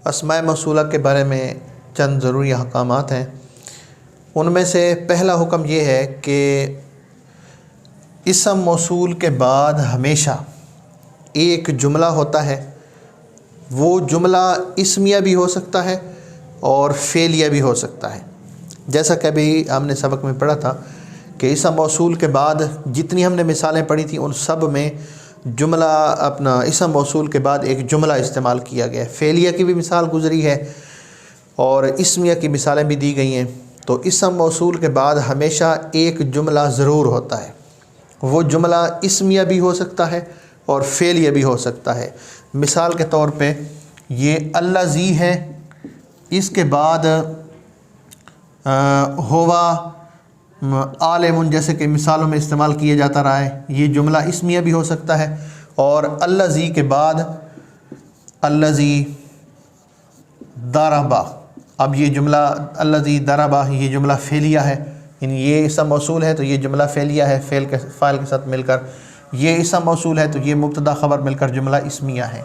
اسماء موصولہ کے بارے میں چند ضروری احکامات ہیں۔ ان میں سے پہلا حکم یہ ہے کہ اسم موصول کے بعد ہمیشہ ایک جملہ ہوتا ہے، وہ جملہ اسمیہ بھی ہو سکتا ہے اور فعلیہ بھی ہو سکتا ہے۔ جیسا کہ ابھی ہم نے سبق میں پڑھا تھا کہ اسم موصول کے بعد جتنی ہم نے مثالیں پڑھی تھیں ان سب میں جملہ اسم موصول کے بعد ایک جملہ استعمال کیا گیا ہے۔ فعلیہ کی بھی مثال گزری ہے اور اسمیہ کی مثالیں بھی دی گئی ہیں۔ تو اسم موصول کے بعد ہمیشہ ایک جملہ ضرور ہوتا ہے، وہ جملہ اسمیہ بھی ہو سکتا ہے اور فعلیہ بھی ہو سکتا ہے۔ مثال کے طور پہ یہ الذی ہے، اس کے بعد ہوا عالم جیسے کہ مثالوں میں استعمال کیا جاتا رہا ہے، یہ جملہ اسمیہ بھی ہو سکتا ہے۔ اور الذی کے بعد الذی ضرب، اب یہ جملہ الذی ضرب یہ جملہ فعلیہ ہے، یعنی یہ اسم موصول ہے تو یہ جملہ فعلیہ ہے، فاعل کے ساتھ مل کر۔ یہ اسم موصول ہے تو یہ مبتدا خبر مل کر جملہ اسمیہ ہے۔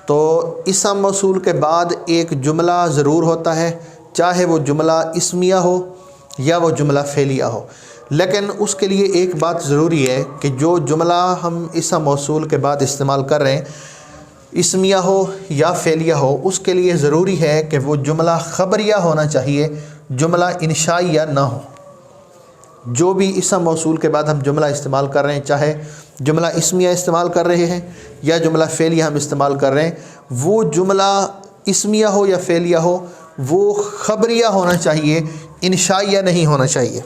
تو اسم موصول کے بعد ایک جملہ ضرور ہوتا ہے، چاہے وہ جملہ اسمیہ ہو یا وہ جملہ فعلیہ ہو۔ لیکن اس کے لیے ایک بات ضروری ہے کہ جو جملہ ہم اسم موصول کے بعد استعمال کر رہے ہیں، اسمیہ ہو یا فعلیہ ہو، اس کے لیے ضروری ہے کہ وہ جملہ خبریہ ہونا چاہیے، جملہ انشائیہ نہ ہو۔ جو بھی اسم موصول کے بعد ہم جملہ استعمال کر رہے ہیں، چاہے جملہ اسمیہ استعمال کر رہے ہیں یا جملہ فعلیہ ہم استعمال کر رہے ہیں، وہ جملہ اسمیہ ہو یا فعلیہ ہو وہ خبریہ ہونا چاہیے، انشائیہ نہیں ہونا چاہیے۔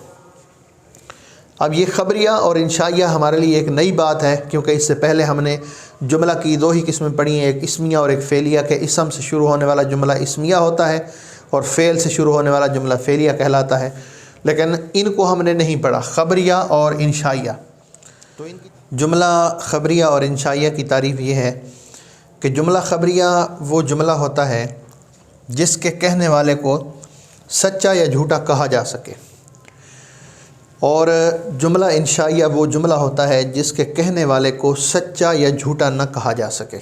اب یہ خبریہ اور انشائیہ ہمارے لیے ایک نئی بات ہے، کیونکہ اس سے پہلے ہم نے جملہ کی دو ہی قسمیں پڑھی ہیں، ایک اسمیہ اور ایک فعلیہ، کہ اسم سے شروع ہونے والا جملہ اسمیہ ہوتا ہے اور فعل سے شروع ہونے والا جملہ فعلیہ کہلاتا ہے۔ لیکن ان کو ہم نے نہیں پڑھا، خبریہ اور انشائیہ۔ تو جملہ خبریہ اور انشائیہ کی تعریف یہ ہے کہ جملہ خبریہ وہ جملہ ہوتا ہے جس کے کہنے والے کو سچا یا جھوٹا کہا جا سکے، اور جملہ انشائیہ وہ جملہ ہوتا ہے جس کے کہنے والے کو سچا یا جھوٹا نہ کہا جا سکے۔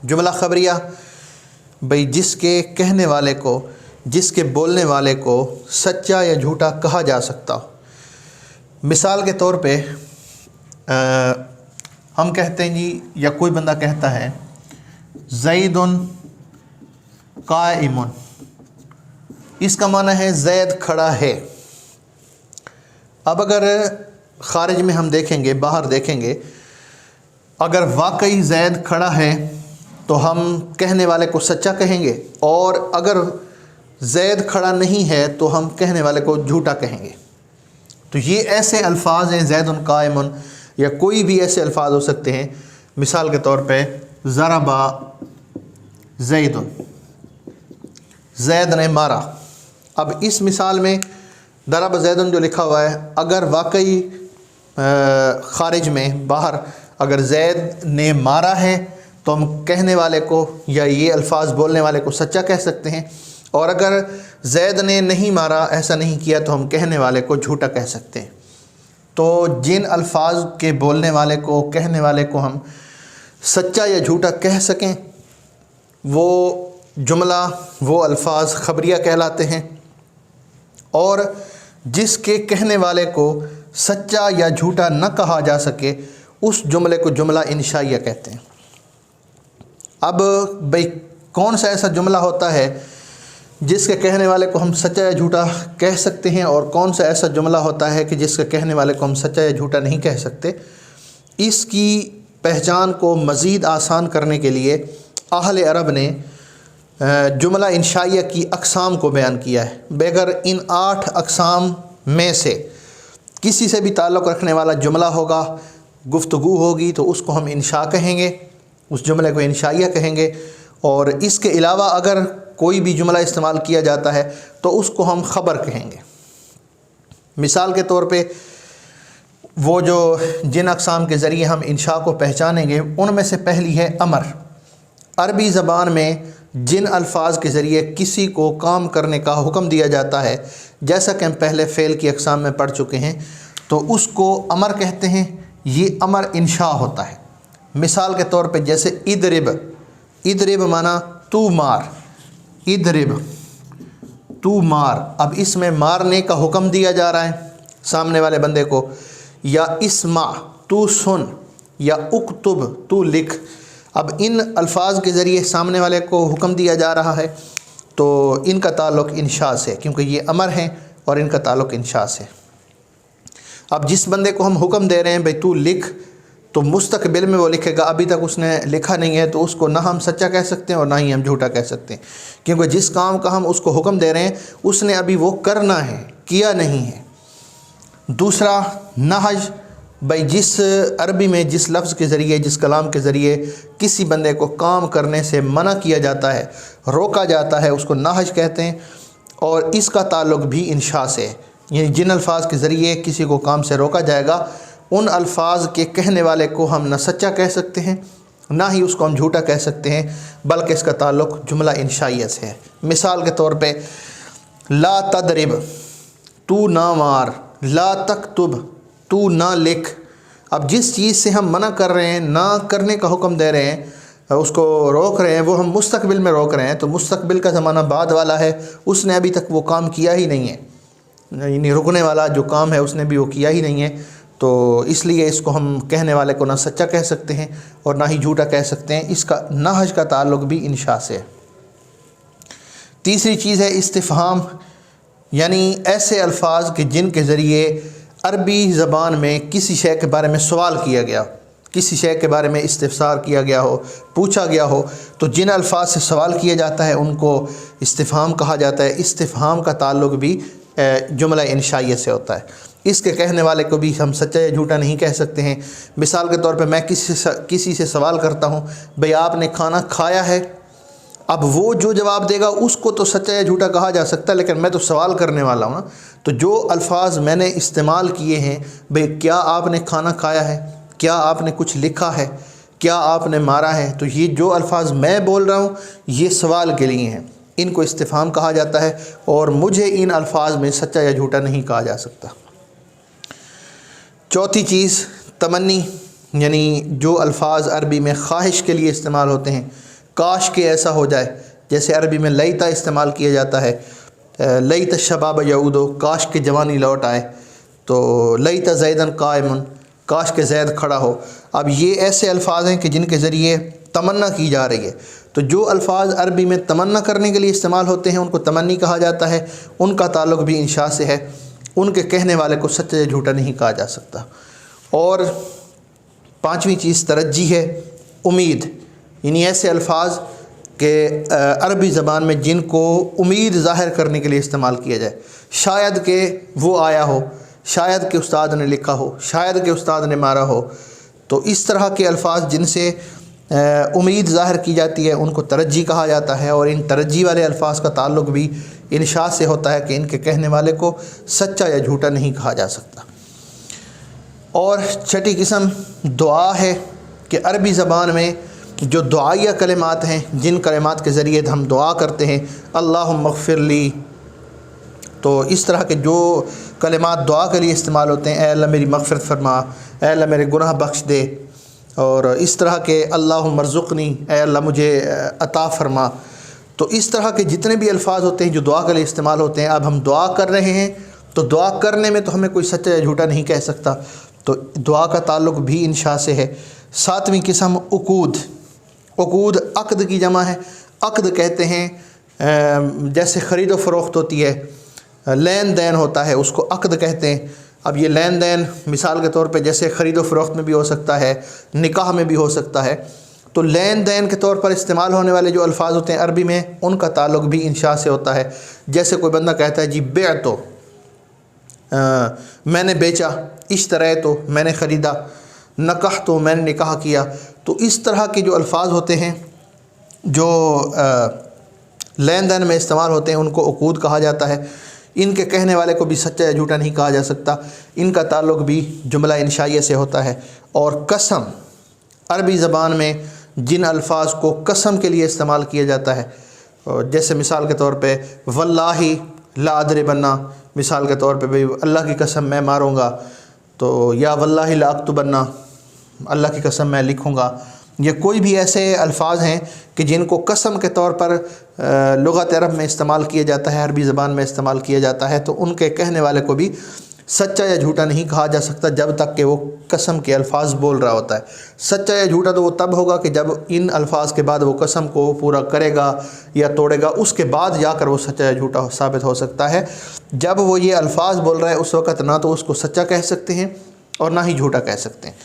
جملہ خبریہ بھئی جس کے کہنے والے کو، جس کے بولنے والے کو سچا یا جھوٹا کہا جا سکتا ہو۔ مثال کے طور پہ ہم کہتے ہیں جی، یا کوئی بندہ کہتا ہے زید قائم، اس کا معنی ہے زید کھڑا ہے۔ اب اگر خارج میں ہم دیکھیں گے، باہر دیکھیں گے، اگر واقعی زید کھڑا ہے تو ہم کہنے والے کو سچا کہیں گے، اور اگر زید کھڑا نہیں ہے تو ہم کہنے والے کو جھوٹا کہیں گے۔ تو یہ ایسے الفاظ ہیں، زید قائم، یا کوئی بھی ایسے الفاظ ہو سکتے ہیں۔ مثال کے طور پہ ضرب زید، زید نے مارا۔ اب اس مثال میں ضرب زید جو لکھا ہوا ہے، اگر واقعی خارج میں باہر اگر زید نے مارا ہے تو ہم کہنے والے کو یا یہ الفاظ بولنے والے کو سچا کہہ سکتے ہیں، اور اگر زید نے نہیں مارا، ایسا نہیں کیا، تو ہم کہنے والے کو جھوٹا کہہ سکتے ہیں۔ تو جن الفاظ کے بولنے والے کو، کہنے والے کو ہم سچا یا جھوٹا کہہ سکیں، وہ جملہ، وہ الفاظ خبریہ کہلاتے ہیں، اور جس کے کہنے والے کو سچا یا جھوٹا نہ کہا جا سکے اس جملے کو جملہ انشائیہ کہتے ہیں۔ اب بھئی کون سا ایسا جملہ ہوتا ہے جس کے کہنے والے کو ہم سچا یا جھوٹا کہہ سکتے ہیں، اور کون سا ایسا جملہ ہوتا ہے کہ جس کے کہنے والے کو ہم سچا یا جھوٹا نہیں کہہ سکتے؟ اس کی پہچان کو مزید آسان کرنے کے لیے اہل عرب نے جملہ انشائیہ کی اقسام کو بیان کیا ہے۔ بغیر ان 8 اقسام میں سے کسی سے بھی تعلق رکھنے والا جملہ ہوگا، گفتگو ہوگی، تو اس کو ہم انشاء کہیں گے، اس جملے کو انشائیہ کہیں گے۔ اور اس کے علاوہ اگر کوئی بھی جملہ استعمال کیا جاتا ہے تو اس کو ہم خبر کہیں گے۔ مثال کے طور پہ وہ جو جن اقسام کے ذریعے ہم انشاء کو پہچانیں گے، ان میں سے پہلی ہے امر۔ عربی زبان میں جن الفاظ کے ذریعے کسی کو کام کرنے کا حکم دیا جاتا ہے، جیسا کہ ہم پہلے فعل کی اقسام میں پڑھ چکے ہیں، تو اس کو امر کہتے ہیں۔ یہ امر انشاء ہوتا ہے۔ مثال کے طور پہ جیسے اضرب، اضرب معنی تو مار، اضرب تو مار۔ اب اس میں مارنے کا حکم دیا جا رہا ہے سامنے والے بندے کو، یا اسمع تو سن، یا اکتب تو لکھ۔ اب ان الفاظ کے ذریعے سامنے والے کو حکم دیا جا رہا ہے، تو ان کا تعلق انشاء سے، کیونکہ یہ امر ہیں اور ان کا تعلق انشاء سے۔ اب جس بندے کو ہم حکم دے رہے ہیں بھئی تو لکھ، تو مستقبل میں وہ لکھے گا، ابھی تک اس نے لکھا نہیں ہے، تو اس کو نہ ہم سچا کہہ سکتے ہیں اور نہ ہی ہم جھوٹا کہہ سکتے ہیں، کیونکہ جس کام کا ہم اس کو حکم دے رہے ہیں اس نے ابھی وہ کرنا ہے، کیا نہیں ہے۔ دوسرا نہج، بھائی جس عربی میں جس لفظ کے ذریعے، جس کلام کے ذریعے کسی بندے کو کام کرنے سے منع کیا جاتا ہے، روکا جاتا ہے، اس کو نہج کہتے ہیں، اور اس کا تعلق بھی انشاء سے ہے۔ یعنی جن الفاظ کے ذریعے کسی کو کام سے روکا جائے گا، ان الفاظ کے کہنے والے کو ہم نہ سچا کہہ سکتے ہیں، نہ ہی اس کو ہم جھوٹا کہہ سکتے ہیں، بلکہ اس کا تعلق جملہ انشائیہ سے ہے۔ مثال کے طور پہ لا تضرب تو نہ مار، لا تکتب تو نہ لکھ۔ اب جس چیز سے ہم منع کر رہے ہیں، نہ کرنے کا حکم دے رہے ہیں، اس کو روک رہے ہیں، وہ ہم مستقبل میں روک رہے ہیں، تو مستقبل کا زمانہ بعد والا ہے، اس نے ابھی تک وہ کام کیا ہی نہیں ہے، یعنی رکنے والا جو کام ہے اس نے بھی وہ کیا ہی نہیں ہے، تو اس لیے اس کو ہم کہنے والے کو نہ سچا کہہ سکتے ہیں اور نہ ہی جھوٹا کہہ سکتے ہیں۔ اس کا نہج کا تعلق بھی انشاء سے ہے۔ تیسری چیز ہے استفہام، یعنی ایسے الفاظ کہ جن کے ذریعے عربی زبان میں کسی شے کے بارے میں سوال کیا گیا، کسی شے کے بارے میں استفسار کیا گیا ہو، پوچھا گیا ہو، تو جن الفاظ سے سوال کیا جاتا ہے ان کو استفہام کہا جاتا ہے۔ استفہام کا تعلق بھی جملہ انشائیہ سے ہوتا ہے۔ اس کے کہنے والے کو بھی ہم سچا یا جھوٹا نہیں کہہ سکتے ہیں۔ مثال کے طور پہ میں کسی سے سوال کرتا ہوں بھئی آپ نے کھانا کھایا ہے، اب وہ جو جواب دے گا اس کو تو سچا یا جھوٹا کہا جا سکتا ہے، لیکن میں تو سوال کرنے والا ہوں نا، تو جو الفاظ میں نے استعمال کیے ہیں، بھئی کیا آپ نے کھانا کھایا ہے، کیا آپ نے کچھ لکھا ہے، کیا آپ نے مارا ہے، تو یہ جو الفاظ میں بول رہا ہوں یہ سوال کے لیے ہیں، ان کو استفہام کہا جاتا ہے، اور مجھے ان الفاظ میں سچا یا جھوٹا نہیں کہا جا سکتا۔ چوتھی چیز تمنی، یعنی جو الفاظ عربی میں خواہش کے لیے استعمال ہوتے ہیں، کاش کہ ایسا ہو جائے، جیسے عربی میں لیتا استعمال کیا جاتا ہے، لیت الشباب یعودو، کاش کہ جوانی لوٹ آئے، تو لیت زیدن قائم، کاش کہ زید کھڑا ہو۔ اب یہ ایسے الفاظ ہیں کہ جن کے ذریعے تمنا کی جا رہی ہے، تو جو الفاظ عربی میں تمنا کرنے کے لیے استعمال ہوتے ہیں ان کو تمنی کہا جاتا ہے، ان کا تعلق بھی انشاء سے ہے، ان کے کہنے والے کو سچا یا جھوٹا نہیں کہا جا سکتا۔ اور پانچویں چیز ترجی ہے، امید، یعنی ایسے الفاظ کہ عربی زبان میں جن کو امید ظاہر کرنے کے لیے استعمال کیا جائے، شاید کہ وہ آیا ہو، شاید کہ استاد نے لکھا ہو، شاید کہ استاد نے مارا ہو، تو اس طرح کے الفاظ جن سے امید ظاہر کی جاتی ہے ان کو ترجی کہا جاتا ہے، اور ان ترجی والے الفاظ کا تعلق بھی انشاء سے ہوتا ہے کہ ان کے کہنے والے کو سچا یا جھوٹا نہیں کہا جا سکتا۔ اور چھٹی قسم دعا ہے کہ عربی زبان میں جو دعائیہ کلمات ہیں، جن کلمات کے ذریعے ہم دعا کرتے ہیں، اللہم اغفر لی، تو اس طرح کے جو کلمات دعا کے لیے استعمال ہوتے ہیں، اے اللہ میری مغفرت فرما، اے اللہ میرے گناہ بخش دے، اور اس طرح کے اللہم ارزقنی، اے اللہ مجھے عطا فرما، تو اس طرح کے جتنے بھی الفاظ ہوتے ہیں جو دعا کے لیے استعمال ہوتے ہیں، اب ہم دعا کر رہے ہیں تو دعا کرنے میں تو ہمیں کوئی سچا یا جھوٹا نہیں کہہ سکتا، تو دعا کا تعلق بھی انشاء سے ہے۔ ساتویں قسم عقود، عقود عقد کی جمع ہے، عقد کہتے ہیں جیسے خرید و فروخت ہوتی ہے، لین دین ہوتا ہے، اس کو عقد کہتے ہیں۔ اب یہ لین دین مثال کے طور پہ جیسے خرید و فروخت میں بھی ہو سکتا ہے، نکاح میں بھی ہو سکتا ہے، تو لین دین کے طور پر استعمال ہونے والے جو الفاظ ہوتے ہیں عربی میں ان کا تعلق بھی انشاء سے ہوتا ہے۔ جیسے کوئی بندہ کہتا ہے جی بعتو، میں نے بیچا، اشتریتو، میں نے خریدا، نکحتو، میں نے نکاح کیا، تو اس طرح کے جو الفاظ ہوتے ہیں جو لین دین میں استعمال ہوتے ہیں ان کو عقود کہا جاتا ہے۔ ان کے کہنے والے کو بھی سچا یا جھوٹا نہیں کہا جا سکتا، ان کا تعلق بھی جملہ انشائیہ سے ہوتا ہے۔ اور قسم، عربی زبان میں جن الفاظ کو قسم کے لیے استعمال کیا جاتا ہے، جیسے مثال کے طور پہ واللہ لا اضربن، مثال کے طور پہ بھئی اللہ کی قسم میں ماروں گا، تو یا واللہ لا اکتبن، اللہ کی قسم میں لکھوں گا، یا کوئی بھی ایسے الفاظ ہیں کہ جن کو قسم کے طور پر لغت عرب میں استعمال کیا جاتا ہے، عربی زبان میں استعمال کیا جاتا ہے، تو ان کے کہنے والے کو بھی سچا یا جھوٹا نہیں کہا جا سکتا جب تک کہ وہ قسم کے الفاظ بول رہا ہوتا ہے۔ سچا یا جھوٹا تو وہ تب ہوگا کہ جب ان الفاظ کے بعد وہ قسم کو پورا کرے گا یا توڑے گا، اس کے بعد جا کر وہ سچا یا جھوٹا ثابت ہو سکتا ہے۔ جب وہ یہ الفاظ بول رہا ہے اس وقت نہ تو اس کو سچا کہہ سکتے ہیں اور نہ ہی جھوٹا کہہ سکتے ہیں۔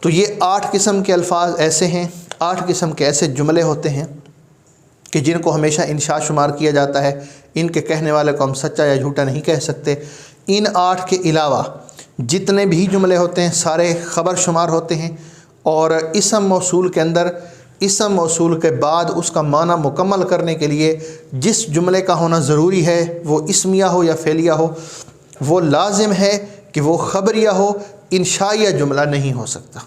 تو یہ 8 قسم کے الفاظ ایسے ہیں، 8 قسم کے ایسے جملے ہوتے ہیں کہ جن کو ہمیشہ انشاء شمار کیا جاتا ہے، ان کے کہنے والے کو ہم سچا یا جھوٹا نہیں کہہ سکتے۔ ان 8 کے علاوہ جتنے بھی جملے ہوتے ہیں سارے خبر شمار ہوتے ہیں، اور اسم موصول کے اندر اسم موصول کے بعد اس کا معنی مکمل کرنے کے لیے جس جملے کا ہونا ضروری ہے، وہ اسمیہ ہو یا فعلیہ ہو، وہ لازم ہے کہ وہ خبریہ ہو، انشائیہ جملہ نہیں ہو سکتا۔